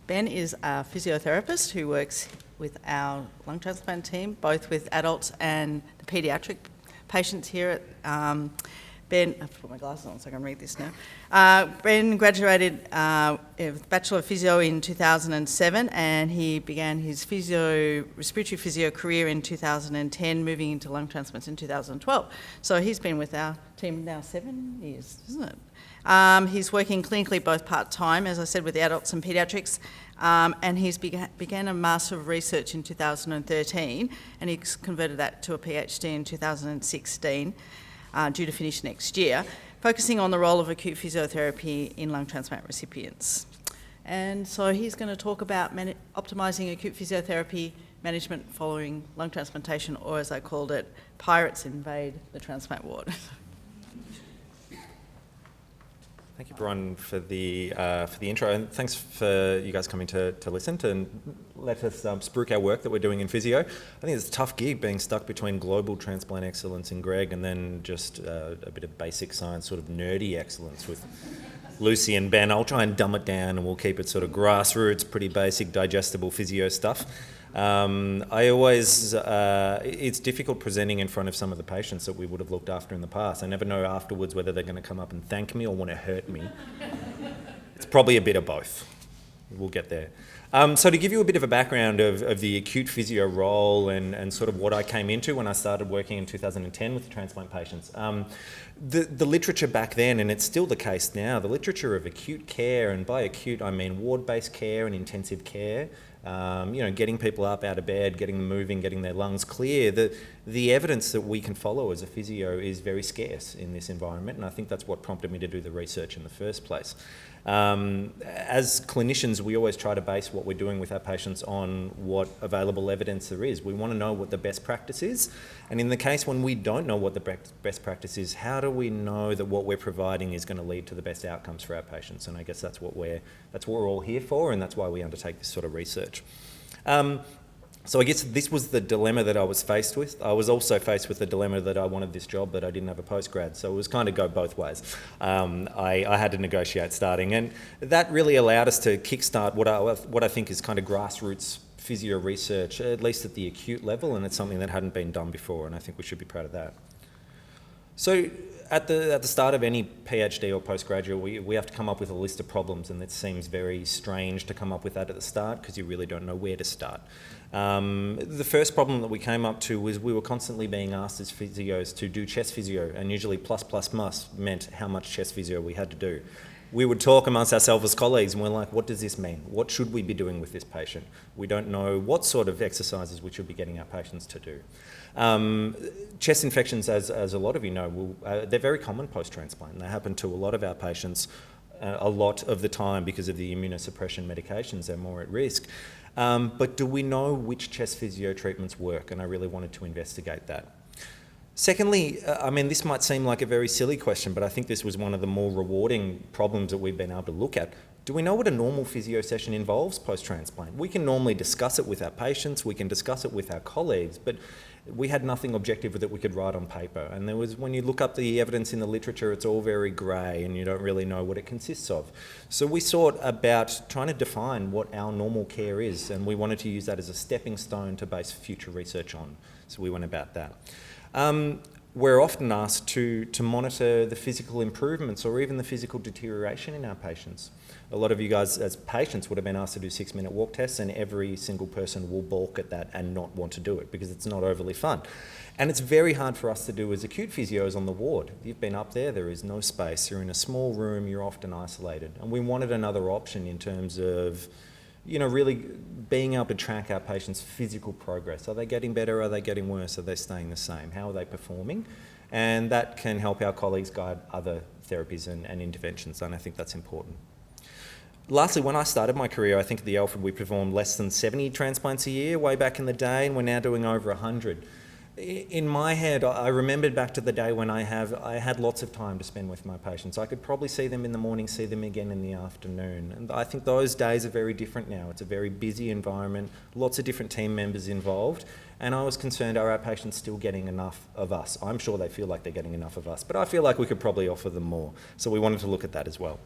Ben is a physiotherapist who works with our lung transplant team, both with adults and the paediatric patients here at Ben. I have to put my glasses on so I can read this now. Ben graduated with Bachelor of Physio in 2007, and he began his respiratory physio career in 2010, moving into lung transplants in 2012. So he's been with our team now 7 years, isn't it? He's working clinically both part-time, as I said, with the adults and paediatrics, and he's began a Master of Research in 2013, and he's converted that to a PhD in 2016, due to finish next year, focusing on the role of acute physiotherapy in lung transplant recipients. And so he's going to talk about optimising acute physiotherapy management following lung transplantation, or as I called it, pirates invade the transplant ward. Thank you, everyone, for the intro, and thanks for you guys coming to listen to let us spruik our work that we're doing in physio. I think it's a tough gig being stuck between global transplant excellence in Greg and then just a bit of basic science, sort of nerdy excellence with Lucy and Ben. I'll try and dumb it down, and we'll keep it sort of grassroots, pretty basic, digestible physio stuff. It's difficult presenting in front of some of the patients that we would have looked after in the past. I never know afterwards whether they're going to come up and thank me or want to hurt me. It's probably a bit of both. We'll get there. So to give you a bit of a background of the acute physio role and sort of what I came into when I started working in 2010 with transplant patients. The literature back then, and it's still the case now, the literature of acute care, and by acute I mean ward-based care and intensive care, getting people up out of bed, getting them moving, getting their lungs clear. The evidence that we can follow as a physio is very scarce in this environment, and I think that's what prompted me to do the research in the first place. As clinicians, we always try to base what we're doing with our patients on what available evidence there is. We want to know what the best practice is, and in the case when we don't know what the best practice is, how do we know that what we're providing is going to lead to the best outcomes for our patients? And I guess that's what we're all here for, and that's why we undertake this sort of research. So I guess this was the dilemma that I was faced with. I was also faced with the dilemma that I wanted this job, but I didn't have a postgrad, so it was kind of go both ways. I had to negotiate starting, and that really allowed us to kickstart what I think is kind of grassroots physio research, at least at the acute level, and it's something that hadn't been done before, and I think we should be proud of that. So at the start of any PhD or postgraduate, we have to come up with a list of problems, and it seems very strange to come up with that at the start because you really don't know where to start. The first problem that we came up to was we were constantly being asked as physios to do chest physio, and usually +++ meant how much chest physio we had to do. We would talk amongst ourselves as colleagues, and we're like, what does this mean? What should we be doing with this patient? We don't know what sort of exercises we should be getting our patients to do. Chest infections, as a lot of you know, they're very common post-transplant, and they happen to a lot of our patients a lot of the time because of the immunosuppression medications. They're more at risk. But do we know which chest physio treatments work? And I really wanted to investigate that. Secondly, this might seem like a very silly question, but I think this was one of the more rewarding problems that we've been able to look at. Do we know what a normal physio session involves post-transplant? We can normally discuss it with our patients, we can discuss it with our colleagues, but we had nothing objective that we could write on paper. And when you look up the evidence in the literature, it's all very grey and you don't really know what it consists of. So we sought about trying to define what our normal care is, and we wanted to use that as a stepping stone to base future research on. So we went about that. We're often asked to monitor the physical improvements or even the physical deterioration in our patients. A lot of you guys as patients would have been asked to do 6-minute walk tests, and every single person will balk at that and not want to do it because it's not overly fun. And it's very hard for us to do as acute physios on the ward. You've been up there is no space, you're in a small room, you're often isolated. And we wanted another option in terms of really being able to track our patients' physical progress. Are they getting better? Are they getting worse? Are they staying the same? How are they performing? And that can help our colleagues guide other therapies and interventions, and I think that's important. Lastly, when I started my career, I think at the Alfred we performed less than 70 transplants a year way back in the day, and we're now doing over 100. In my head, I remembered back to the day when I had lots of time to spend with my patients. I could probably see them in the morning, see them again in the afternoon. And I think those days are very different now. It's a very busy environment, lots of different team members involved. And I was concerned, are our patients still getting enough of us? I'm sure they feel like they're getting enough of us, but I feel like we could probably offer them more. So we wanted to look at that as well.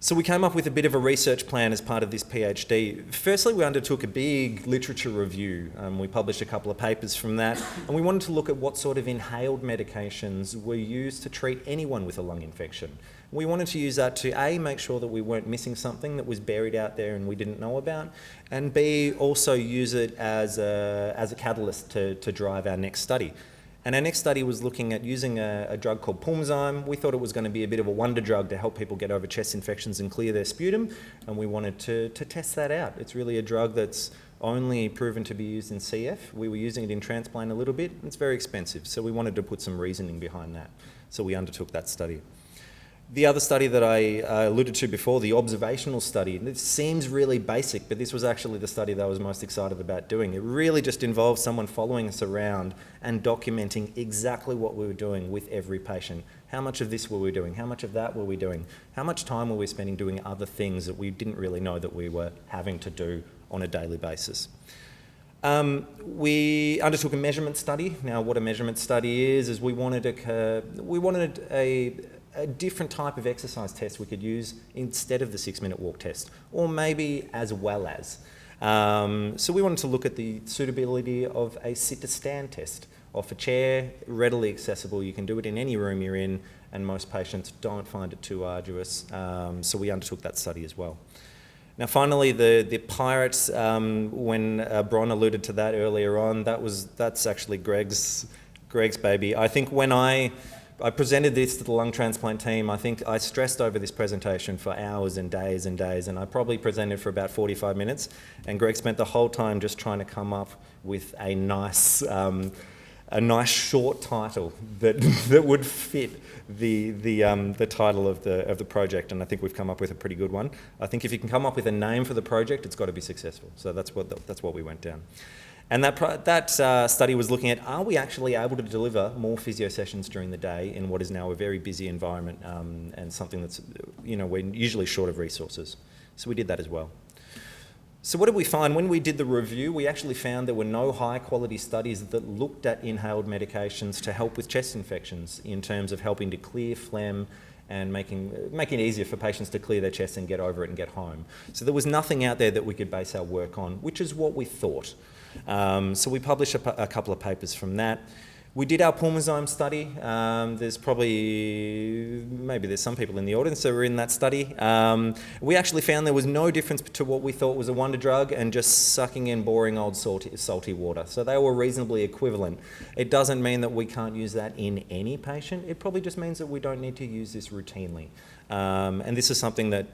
So we came up with a bit of a research plan as part of this PhD. Firstly, we undertook a big literature review. We published a couple of papers from that, and we wanted to look at what sort of inhaled medications were used to treat anyone with a lung infection. We wanted to use that to A, make sure that we weren't missing something that was buried out there and we didn't know about, and B, also use it as a catalyst to drive our next study. And our next study was looking at using a drug called Pulmozyme. We thought it was going to be a bit of a wonder drug to help people get over chest infections and clear their sputum, and we wanted to test that out. It's really a drug that's only proven to be used in CF. We were using it in transplant a little bit. It's very expensive, so we wanted to put some reasoning behind that. So we undertook that study. The other study that I alluded to before, the observational study, and it seems really basic, but this was actually the study that I was most excited about doing. It really just involved someone following us around and documenting exactly what we were doing with every patient. How much of this were we doing? How much of that were we doing? How much time were we spending doing other things that we didn't really know that we were having to do on a daily basis? We undertook a measurement study. Now, what a measurement study is we wanted a different type of exercise test we could use instead of the 6-minute walk test, or maybe as well as. So we wanted to look at the suitability of a sit-to-stand test. Off a chair, readily accessible, you can do it in any room you're in, and most patients don't find it too arduous. So we undertook that study as well. Now finally, the pirates, when Bron alluded to that earlier on, that's actually Greg's baby. I think when I presented this to the lung transplant team, I think I stressed over this presentation for hours and days, and I probably presented for about 45 minutes, and Greg spent the whole time just trying to come up with a nice short title that would fit the title of the project, and I think we've come up with a pretty good one. I think if you can come up with a name for the project, it's got to be successful. So that's what we went down. And that study was looking at, are we actually able to deliver more physio sessions during the day in what is now a very busy environment, and something that's, we're usually short of resources. So we did that as well. So what did we find? When we did the review, we actually found there were no high quality studies that looked at inhaled medications to help with chest infections in terms of helping to clear phlegm and making it easier for patients to clear their chest and get over it and get home. So there was nothing out there that we could base our work on, which is what we thought. So we published a couple of papers from that. We did our Pulmozyme study. There's some people in the audience that were in that study. We actually found there was no difference to what we thought was a wonder drug and just sucking in boring old salty water. So they were reasonably equivalent. It doesn't mean that we can't use that in any patient. It probably just means that we don't need to use this routinely. And this is something that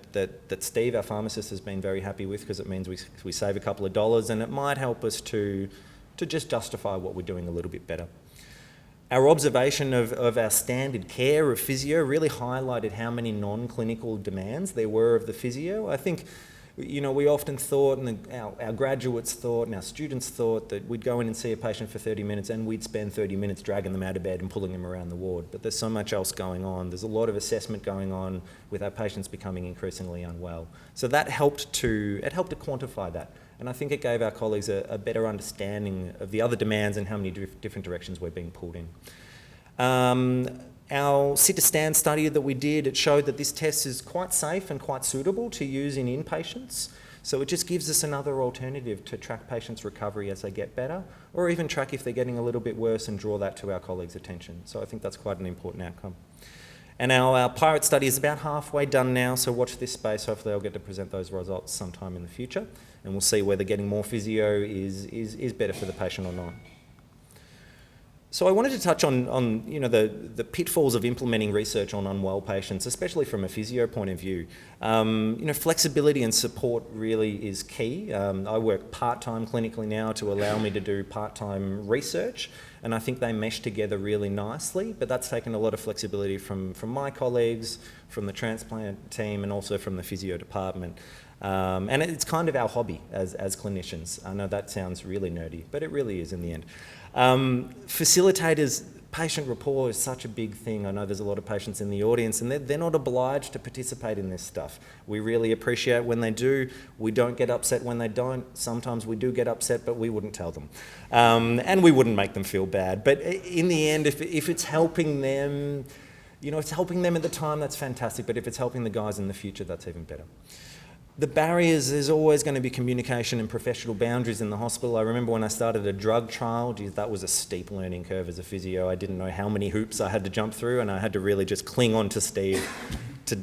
Steve, our pharmacist, has been very happy with, because it means we save a couple of dollars, and it might help us to just justify what we're doing a little bit better. Our observation of our standard care of physio really highlighted how many non-clinical demands there were of the physio. I think, we often thought, and our graduates thought, and our students thought, that we'd go in and see a patient for 30 minutes and we'd spend 30 minutes dragging them out of bed and pulling them around the ward. But there's so much else going on. There's a lot of assessment going on with our patients becoming increasingly unwell. So that helped to quantify that. And I think it gave our colleagues a better understanding of the other demands and how many different directions we're being pulled in. Our sit-to-stand study that we did, it showed that this test is quite safe and quite suitable to use in inpatients. So it just gives us another alternative to track patients' recovery as they get better, or even track if they're getting a little bit worse and draw that to our colleagues' attention. So I think that's quite an important outcome. And our pirate study is about halfway done now, so watch this space. Hopefully I'll get to present those results sometime in the future, and we'll see whether getting more physio is better for the patient or not. So I wanted to touch on the pitfalls of implementing research on unwell patients, especially from a physio point of view. Flexibility and support really is key. I work part-time clinically now to allow me to do part-time research, and I think they mesh together really nicely, but that's taken a lot of flexibility from my colleagues, from the transplant team, and also from the physio department. And it's kind of our hobby as clinicians. I know that sounds really nerdy, but it really is in the end. Facilitators, patient rapport is such a big thing. I know there's a lot of patients in the audience, and they're not obliged to participate in this stuff. We really appreciate when they do. We don't get upset when they don't. Sometimes we do get upset, but we wouldn't tell them. And we wouldn't make them feel bad. But in the end, if it's helping them If it's helping them at the time, that's fantastic, but if it's helping the guys in the future, that's even better. The barriers, there's always going to be communication and professional boundaries in the hospital. I remember when I started a drug trial, geez, that was a steep learning curve as a physio. I didn't know how many hoops I had to jump through, and I had to really just cling on to Steve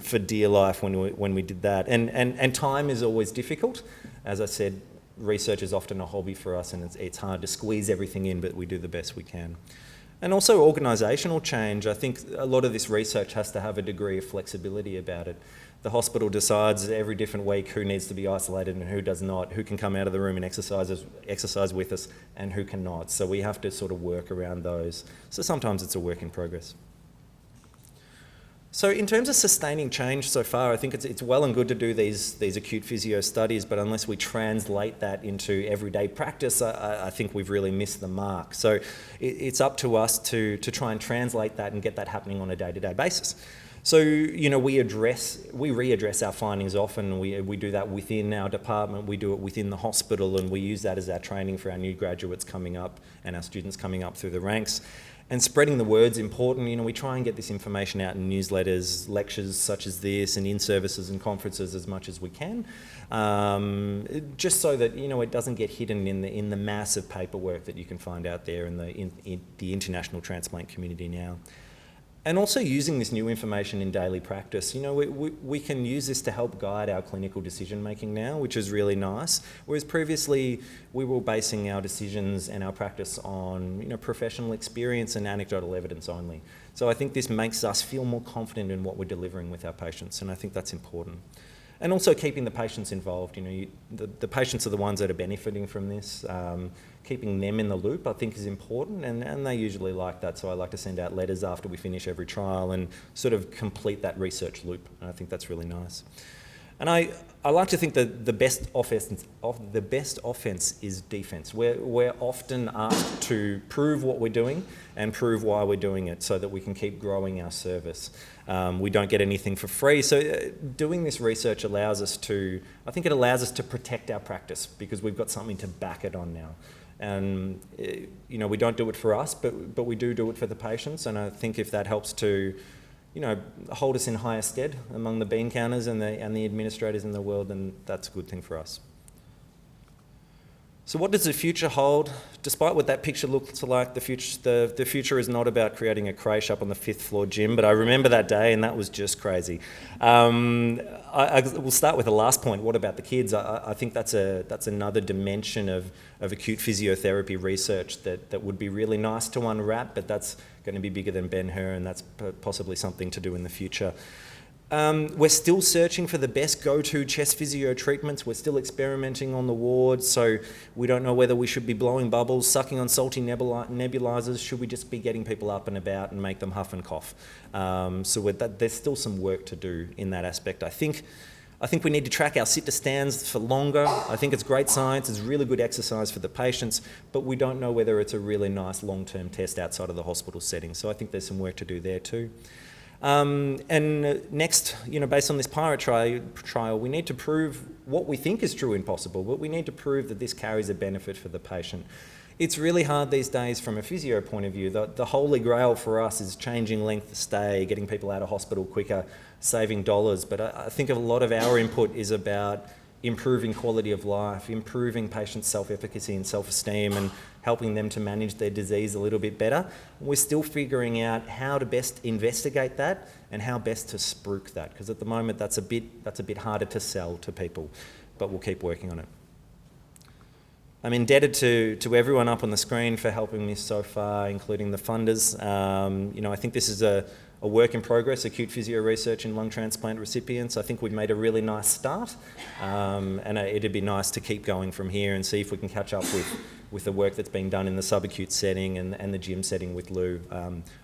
for dear life when we did that. And time is always difficult. As I said, research is often a hobby for us, and it's hard to squeeze everything in, but we do the best we can. And also organisational change. I think a lot of this research has to have a degree of flexibility about it. The hospital decides every different week who needs to be isolated and who does not, who can come out of the room and exercise with us and who cannot. So we have to sort of work around those. So sometimes it's a work in progress. So in terms of sustaining change so far, I think it's well and good to do these acute physio studies, but unless we translate that into everyday practice, I think we've really missed the mark. So it's up to us to try and translate that and get that happening on a day-to-day basis. So, we readdress our findings often. We do that within our department, we do it within the hospital, and we use that as our training for our new graduates coming up and our students coming up through the ranks. And spreading the word's important. We try and get this information out in newsletters, lectures such as this, and in services and conferences as much as we can, just so that it doesn't get hidden in the mass of paperwork that you can find out there in the international transplant community now. And also using this new information in daily practice. We can use this to help guide our clinical decision making now, which is really nice. Whereas previously we were basing our decisions and our practice on professional experience and anecdotal evidence only. So I think this makes us feel more confident in what we're delivering with our patients, and I think that's important. And also keeping the patients involved. The patients are the ones that are benefiting from this. Keeping them in the loop, I think, is important, and they usually like that. So I like to send out letters after we finish every trial and sort of complete that research loop. And I think that's really nice. And I like to think that the best offence is defence. We're often asked to prove what we're doing and prove why we're doing it so that we can keep growing our service. We don't get anything for free. So doing this research allows us to protect our practice because we've got something to back it on now. And we don't do it for us, but we do it for the patients. And I think if that helps to hold us in higher stead among the bean counters and the administrators in the world, then that's a good thing for us. So what does the future hold? Despite what that picture looks like, the future is not about creating a creche up on the 5th floor gym, but I remember that day and that was just crazy. We'll start with the last point. What about the kids? I think that's another dimension of acute physiotherapy research that would be really nice to unwrap, but that's going to be bigger than Ben-Hur, and that's possibly something to do in the future. We're still searching for the best go-to chest physio treatments. We're still experimenting on the ward, so we don't know whether we should be blowing bubbles, sucking on salty nebulizers. Should we just be getting people up and about and make them huff and cough? There's still some work to do in that aspect. I think we need to track our sit-to-stands for longer. I think it's great science, it's really good exercise for the patients, but we don't know whether it's a really nice long-term test outside of the hospital setting. So I think there's some work to do there too. And next, based on this Pirate trial, we need to prove what we think is true and possible, but we need to prove that this carries a benefit for the patient. It's really hard these days from a physio point of view. The holy grail for us is changing length of stay, getting people out of hospital quicker, saving dollars. But I think a lot of our input is about improving quality of life, improving patients' self-efficacy and self-esteem, and helping them to manage their disease a little bit better. We're still figuring out how to best investigate that and how best to spruik that, because at the moment that's a bit harder to sell to people, but we'll keep working on it. I'm indebted to everyone up on the screen for helping me so far, including the funders. I think this is a work in progress, acute physio research in lung transplant recipients. I think we've made a really nice start, and it'd be nice to keep going from here and see if we can catch up with the work that's being done in the subacute setting and the gym setting with Lou.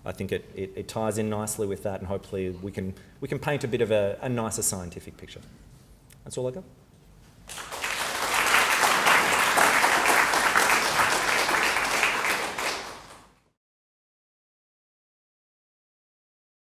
I think it ties in nicely with that, and hopefully we can paint a bit of a nicer scientific picture. That's all I got.